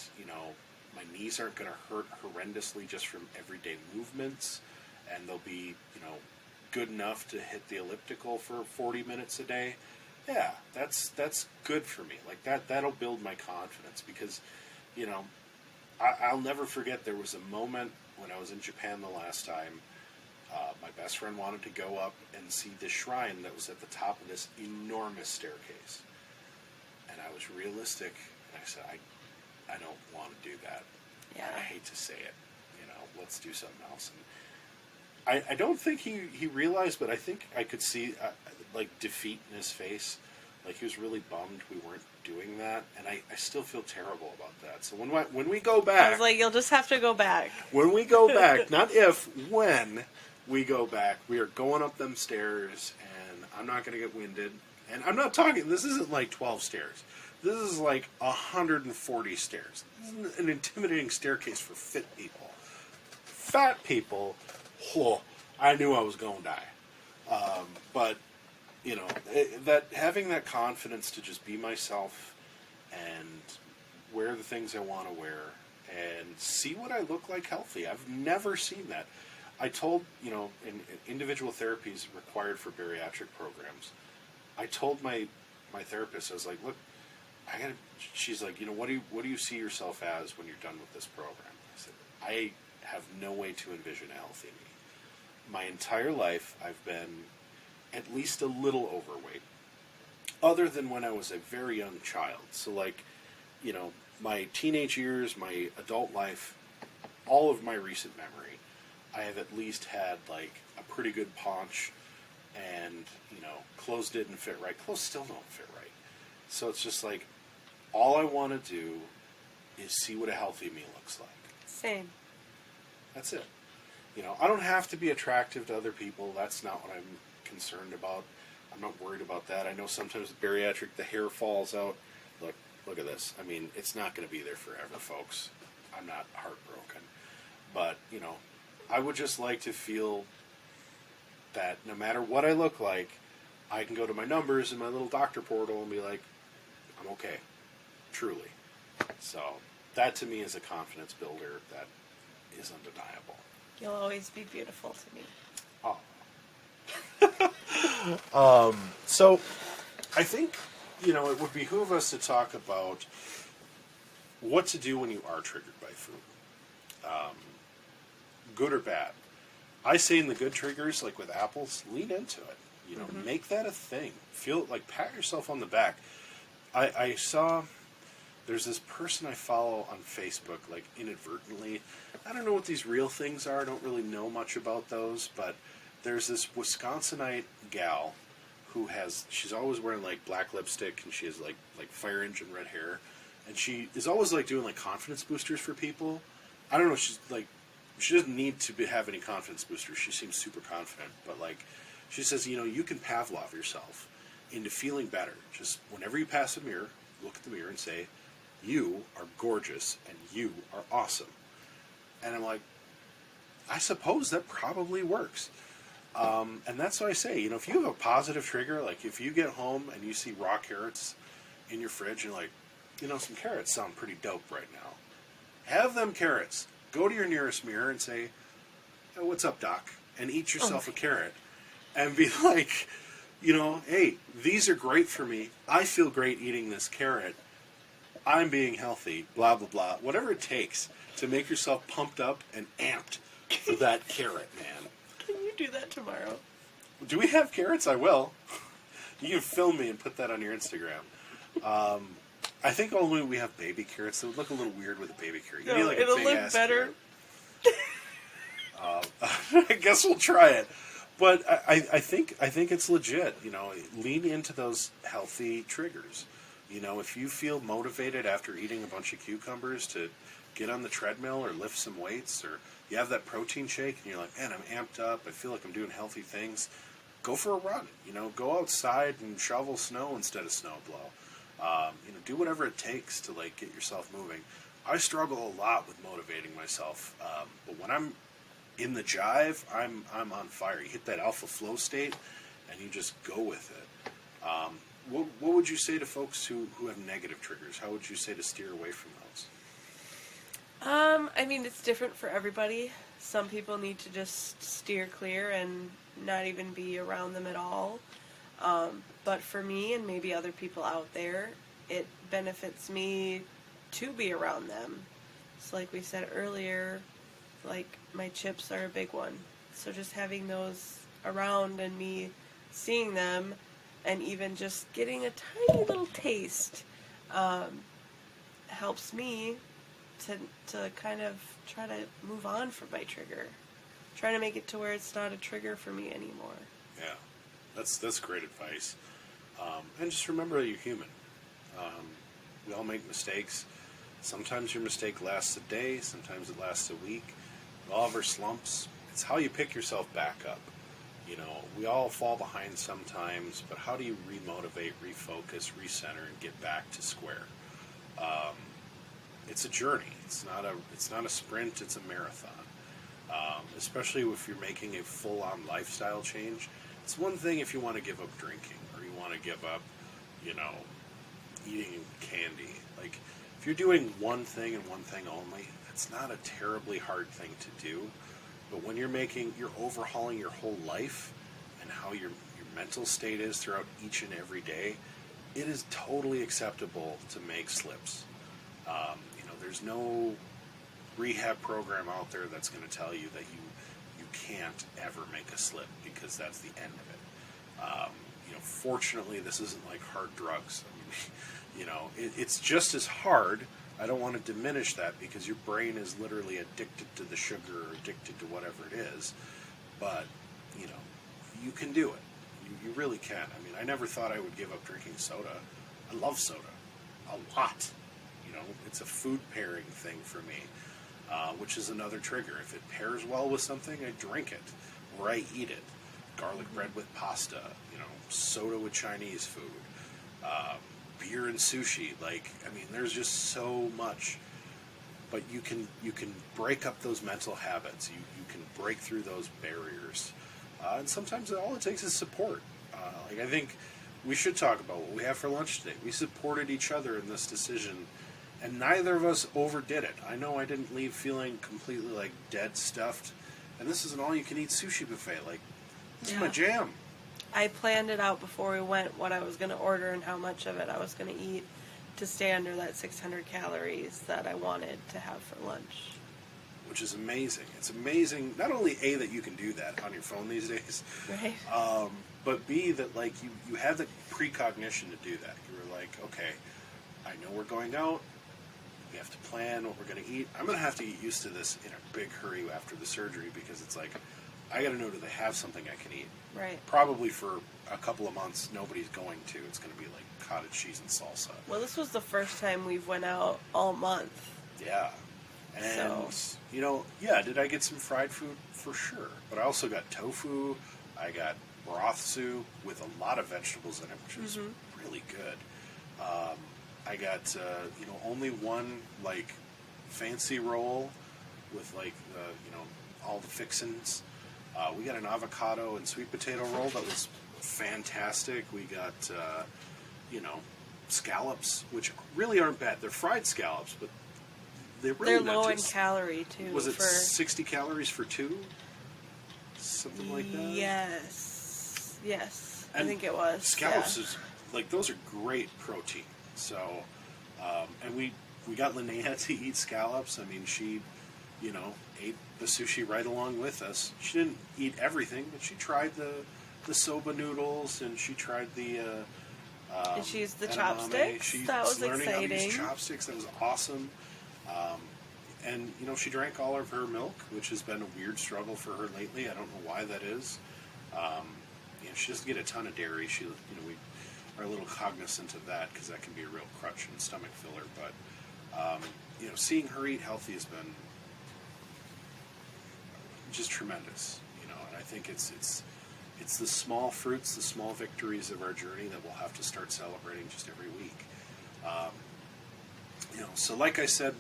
my knees aren't going to hurt horrendously just from everyday movements, and they'll be good enough to hit the elliptical for 40 minutes a day. Yeah, that's good for me. Like that'll build my confidence, because I'll never forget, there was a moment when I was in Japan the last time. My best friend wanted to go up and see the shrine that was at the top of this enormous staircase. And I was realistic, and I said, I don't want to do that. Yeah. I hate to say it. Let's do something else. And I don't think he realized, but I think I could see defeat in his face. Like he was really bummed we weren't doing that, and I still feel terrible about that. So when we go back, I was like, you'll just have to go back. when we go back, not if, when we go back, we are going up them stairs, and I'm not going to get winded. And I'm not talking, this isn't like 12 stairs. This is like 140 stairs. This is an intimidating staircase for fit people. Fat people, I knew I was going to die. But, that having that confidence to just be myself and wear the things I want to wear and see what I look like healthy. I've never seen that. I told, individual therapy is required for bariatric programs. I told my therapist, I was like, look, she's like, what do you see yourself as when you're done with this program? I said, I have no way to envision a healthy me. My entire life, I've been at least a little overweight, other than when I was a very young child. So my teenage years, my adult life, all of my recent memory, I have at least had a pretty good paunch, and clothes didn't fit right. Clothes still don't fit right. So it's just all I want to do is see what a healthy me looks like. Same. That's it. I don't have to be attractive to other people. That's not what I'm concerned about. I'm not worried about that. I know sometimes with bariatric, the hair falls out. Look at this. I mean, it's not going to be there forever, folks. I'm not heartbroken. But, I would just like to feel that no matter what I look like, I can go to my numbers in my little doctor portal and be like, I'm okay. Truly. So, that to me is a confidence builder that is undeniable. You'll always be beautiful to me. Oh. So, I think, it would behoove us to talk about what to do when you are triggered by food. Good or bad. I say in the good triggers, like with apples, lean into it. Make that a thing. Feel pat yourself on the back. I saw, there's this person I follow on Facebook, inadvertently. I don't know what these real things are. I don't really know much about those, but there's this Wisconsinite gal who she's always wearing black lipstick, and she has like fire engine red hair, and she is always doing confidence boosters for people. I don't know, she doesn't need to have any confidence boosters. She seems super confident, but she says, you can Pavlov yourself into feeling better. Just whenever you pass a mirror, look at the mirror and say, you are gorgeous and you are awesome. And I'm like, I suppose that probably works. And that's what I say, if you have a positive trigger, if you get home and you see raw carrots in your fridge, you're like, some carrots sound pretty dope right now. Have them carrots. Go to your nearest mirror and say, oh, what's up, Doc? And eat yourself a carrot. And be like, You know, hey, these are great for me. I feel great eating this carrot. I'm being healthy, blah, blah, blah. Whatever it takes to make yourself pumped up and amped for that carrot, man. Can you do that tomorrow? Do we have carrots? I will. You can film me and put that on your Instagram. I think only we have baby carrots. They would look a little weird with a baby carrot. You No, need like it'll a big look ass better. I guess we'll try it. But I think it's legit. You know, lean into those healthy triggers. You know, if you feel motivated after eating a bunch of cucumbers to get on the treadmill or lift some weights, or you have that protein shake and you're like, man, I'm amped up. I feel like I'm doing healthy things. Go for a run. You know, go outside and shovel snow instead of snow blow. You know, do whatever it takes to like get yourself moving. I struggle a lot with motivating myself, but when I'm in the jive, I'm on fire. You hit that alpha flow state, and you just go with it. What would you say to folks who have negative triggers? How would you say to steer away from those? I mean, it's different for everybody. Some people need to just steer clear and not even be around them at all. But for me and maybe other people out there, it benefits me to be around them. So like we said earlier, like my chips are a big one. So just having those around and me seeing them and even just getting a tiny little taste helps me to kind of try to move on from my trigger. Try to make it to where it's not a trigger for me anymore. Yeah, that's great advice. And just remember that you're human. We all make mistakes. Sometimes your mistake lasts a day, sometimes it lasts a week. We all have our slumps. It's how you pick yourself back up. You know, we all fall behind sometimes, but how do you remotivate, refocus, recenter, and get back to square? It's a journey. It's not a sprint. It's a marathon. Especially if you're making a full-on lifestyle change. It's one thing if you want to give up drinking or you want to give up, you know, eating candy. Like, if you're doing one thing and one thing only, that's not a terribly hard thing to do. But when you're overhauling your whole life and how your mental state is throughout each and every day, it is totally acceptable to make slips. You know, there's no rehab program out there that's going to tell you that you can't ever make a slip because that's the end of it. You know, fortunately, this isn't like hard drugs. I mean, you know, it's just as hard. I don't want to diminish that because your brain is literally addicted to the sugar or addicted to whatever it is. But, you know, you can do it. You really can. I mean, I never thought I would give up drinking soda. I love soda a lot. You know, it's a food pairing thing for me, which is another trigger. If it pairs well with something, I drink it or I eat it. Garlic bread with pasta, you know, soda with Chinese food, beer and sushi. Like, I mean, there's just so much. But you can break up those mental habits. You can break through those barriers. And sometimes all it takes is support. Like, I think we should talk about what we have for lunch today. We supported each other in this decision, and neither of us overdid it. I know I didn't leave feeling completely, like, dead stuffed. And this is an all-you-can-eat sushi buffet. Like, this is my jam. I planned it out before we went, what I was going to order and how much of it I was going to eat to stay under that 600 calories that I wanted to have for lunch. Which is amazing. It's amazing, not only A, that you can do that on your phone these days, Right. But B, that like you have the precognition to do that. You were like, okay, I know we're going out. We have to plan what we're going to eat. I'm going to have to get used to this in a big hurry after the surgery because it's like, I got to know, do they have something I can eat? Right. Probably for a couple of months, nobody's going to. It's going to be like cottage cheese and salsa. Well, this was the first time we've went out all month. Yeah. And, you know, yeah, did I get some fried food? For sure. But I also got tofu. I got broth soup with a lot of vegetables in it, which was really good. I got, you know, only one, like, fancy roll with, like, you know, all the fixins. We got an avocado and sweet potato roll that was fantastic. We got, you know, scallops, which really aren't bad. They're fried scallops, but they're really They're low in just, calorie, too. Was it 60 calories for two? Something like that? Yes. Yes. I think it was. Scallops is like, those are great protein. So, and we got Linnea to eat scallops. I mean, she, you know, ate the sushi right along with us. She didn't eat everything, but she tried the soba noodles, and she tried the and she used the edamame. chopsticks. That was learning how to use exciting. chopsticks. That was awesome. And, you know, she drank all of her milk, which has been a weird struggle for her lately. I don't know why that is. You know, she doesn't get a ton of dairy. She, you know, we are a little cognizant of that because that can be a real crutch and stomach filler. But, you know, seeing her eat healthy has been just tremendous. You know, and I think it's the small fruits, the small victories of our journey that we'll have to start celebrating just every week. You know, so like I said,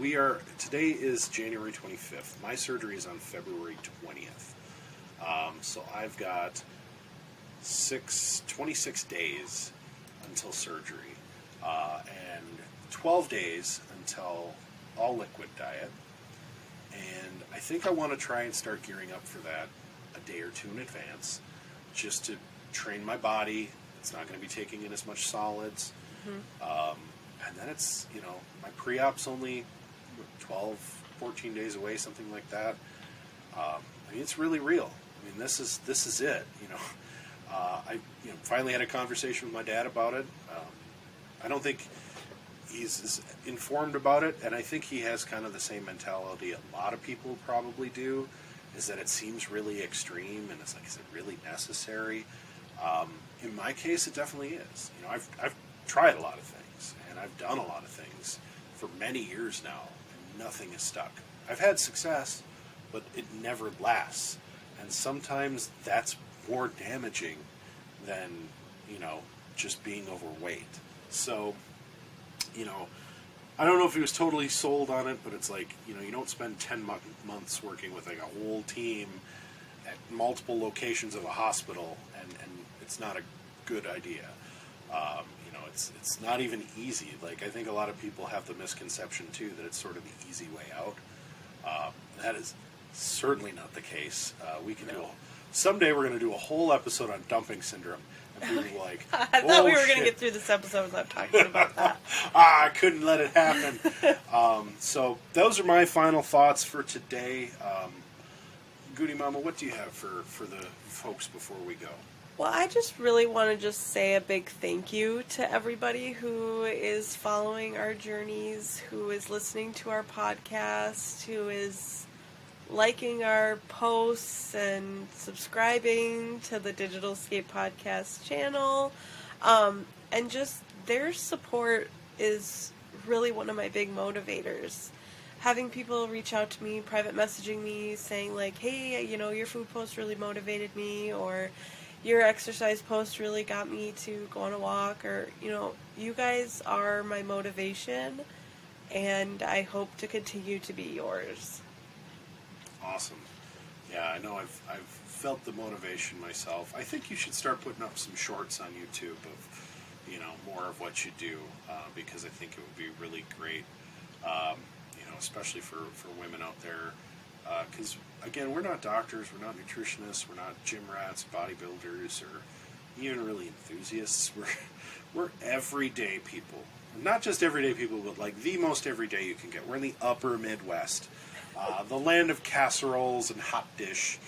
today is January 25th. My surgery is on February 20th. So I've got 26 days until surgery, and 12 days until all liquid diet. And I think I want to try and start gearing up for that a day or two in advance, just to train my body. It's not going to be taking in as much solids. And then it's, you know, my pre-op's only 12, 14 days away, something like that. I mean, it's really real. I mean, this is it, you know. I finally had a conversation with my dad about it. I don't think he's as informed about it, and I think he has kind of the same mentality a lot of people probably do, is that it seems really extreme, and it's like, is it really necessary? In my case, it definitely is. You know, I've tried a lot of things, and I've done a lot of things for many years now, and nothing is stuck. I've had success, but it never lasts, and sometimes that's more damaging than, you know, just being overweight. So, you know, I don't know if he was totally sold on it, but it's like, you know, you don't spend 10 months working with like a whole team at multiple locations of a hospital, and it's not a good idea. You know, it's not even easy. Like, I think a lot of people have the misconception too that it's sort of the easy way out. That is certainly not the case. We can do someday we're going to do a whole episode on dumping syndrome. And people are like, I thought we were going to get through this episode without talking about that. I couldn't let it happen. So those are my final thoughts for today. Goonie Mama, what do you have for the folks before we go? Well, I just really want to just say a big thank you to everybody who is following our journeys, who is listening to our podcast, who is liking our posts and subscribing to the Digital Escape Podcast channel. And just their support is really one of my big motivators. Having people reach out to me, private messaging me, saying like, hey, you know, your food post really motivated me, or your exercise post really got me to go on a walk, or, you know, you guys are my motivation, and I hope to continue to be yours. Awesome. Yeah, I know I've felt the motivation myself. I think you should start putting up some shorts on YouTube of, you know, more of what you do, because I think it would be really great, you know, especially for women out there. Because, again, we're not doctors, we're not nutritionists, we're not gym rats, bodybuilders, or even really enthusiasts. We're everyday people. Not just everyday people, but like the most everyday you can get. We're in the upper Midwest, the land of casseroles and hot dish,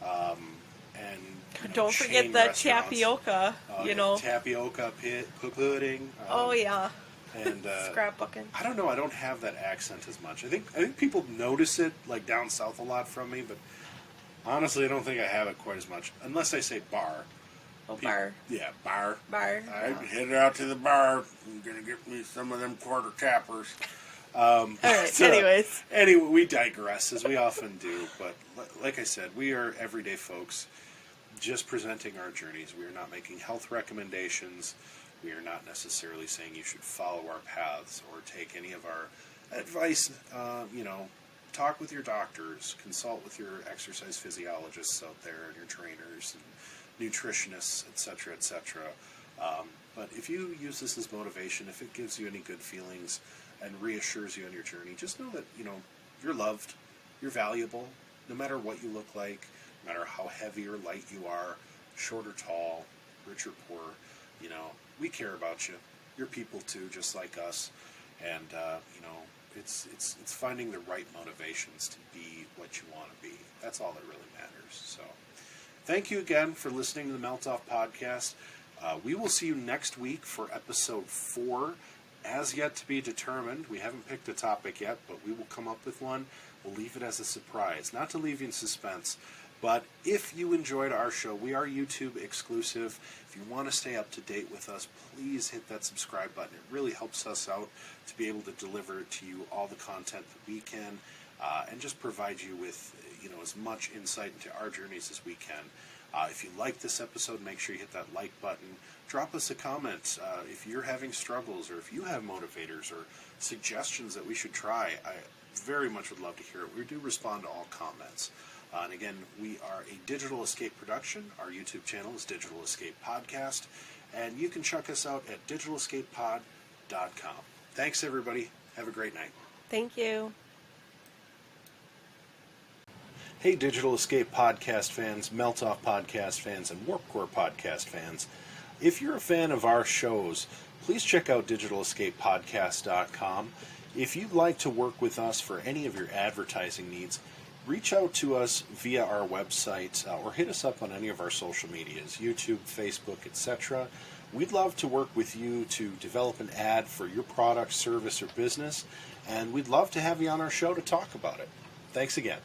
and, you know, don't forget chain that restaurants. tapioca, you know. Tapioca pudding. Oh, yeah. And Scrapbooking. I don't know. I don't have that accent as much. I think people notice it like down south a lot from me, but honestly, I don't think I have it quite as much unless I say bar. Oh, bar. Yeah, bar. Bar. I headed out to the bar. I'm gonna get me some of them quarter tappers. All right. Anyways. Anyway, we digress as we often do. But like I said, we are everyday folks, just presenting our journeys. We are not making health recommendations. We are not necessarily saying you should follow our paths or take any of our advice. You know, talk with your doctors, consult with your exercise physiologists out there, and your trainers and nutritionists, etc., etc. But if you use this as motivation, if it gives you any good feelings and reassures you on your journey, just know that, you know, you're loved, you're valuable, no matter what you look like, no matter how heavy or light you are, short or tall, rich or poor, you know, we care about you. You're people too, just like us. And, you know, it's finding the right motivations to be what you want to be. That's all that really matters. So thank you again for listening to the Melt Off Podcast. We will see you next week for episode 4, as yet to be determined. We haven't picked a topic yet, but we will come up with one. We'll leave it as a surprise, not to leave you in suspense. But if you enjoyed our show, we are YouTube exclusive. If you want to stay up to date with us, please hit that subscribe button. It really helps us out to be able to deliver to you all the content that we can, and just provide you with, you know, as much insight into our journeys as we can. If you like this episode, make sure you hit that like button. Drop us a comment if you're having struggles, or if you have motivators or suggestions that we should try. I very much would love to hear it. We do respond to all comments. And again, we are a Digital Escape production. Our YouTube channel is Digital Escape Podcast. And you can check us out at digitalescapepod.com. Thanks, everybody. Have a great night. Thank you. Hey, Digital Escape Podcast fans, Melt Off Podcast fans, and Warp Core Podcast fans. If you're a fan of our shows, please check out digitalescapepodcast.com. If you'd like to work with us for any of your advertising needs, reach out to us via our website or hit us up on any of our social medias, YouTube, Facebook, etc. We'd love to work with you to develop an ad for your product, service, or business, and we'd love to have you on our show to talk about it. Thanks again.